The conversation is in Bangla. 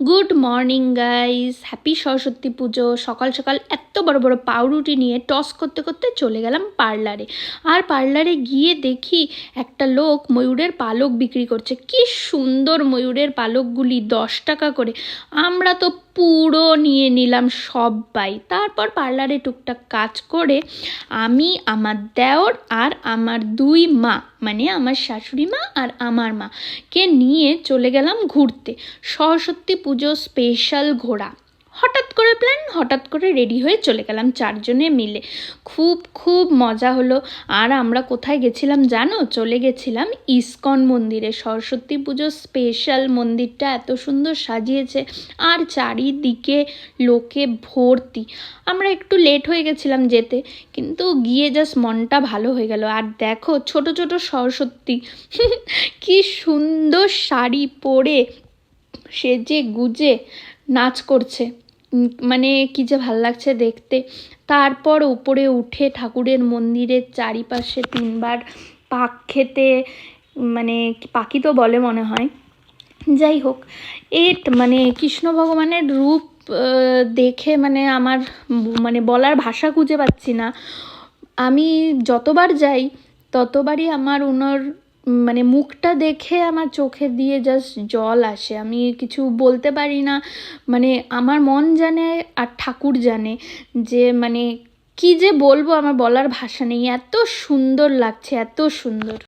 Good morning guys, happy Saraswati পুজো। সকাল সকাল এত বড় বড় পাউরুটি নিয়ে টস করতে করতে চলে গেলাম পার্লারে। আর পার্লারে গিয়ে দেখি একটা লোক ময়ূরের পালক বিক্রি করছে। কি সুন্দর ময়ূরের পালকগুলি, 10 টাকা করে। আমরা তো পুরো নিয়ে নিলাম সবাই। তারপর পার্লারে টুকটাক কাজ করে আমি, আমার দেওর আর আমার 2 মা, মানে আমার শাশুড়ি মা আর আমার মা কে নিয়ে চলে গেলাম ঘুরতে। সরস্বতী পুজো স্পেশাল ঘোরা। হঠাৎ করে প্ল্যান, হঠাৎ করে রেডি হয়ে চলে গেলাম 4 জনে মিলে। খুব খুব মজা হলো। আর আমরা কোথায় গেছিলাম জানো? চলে গেছিলাম ইস্কন মন্দিরে। সরস্বতী পুজো স্পেশাল মন্দিরটা এত সুন্দর সাজিয়েছে, আর চারিদিকে লোকে ভর্তি। আমরা একটু লেট হয়ে গেছিলাম যেতে, কিন্তু গিয়ে জাস্ট মনটা ভালো হয়ে গেল। আর দেখো ছোট ছোট সরস্বতী কি সুন্দর শাড়ি পরে সেজে গুজে নাচ করছে। মানে কি যে ভাল লাগছে দেখতে। তারপর উপরে উঠে ঠাকুরের মন্দিরের চারিপাশে 3বার পাক খেতে, মানে পাখি তো বলে মনে হয়, যাই হোক, মানে কৃষ্ণ ভগবানের রূপ দেখে মানে আমার মানে বলার ভাষা খুঁজে পাচ্ছি না। আমি যতবার যাই ততবারই আমার ওনার মানে মুখটা দেখে আমার চোখে দিয়ে জাস্ট জল আসে। আমি কিছু বলতে পারি না। মানে আমার মন জানে আর ঠাকুর জানে যে মানে কি যে বলবো, আমার বলার ভাষা নেই। এত সুন্দর লাগছে, এত সুন্দর।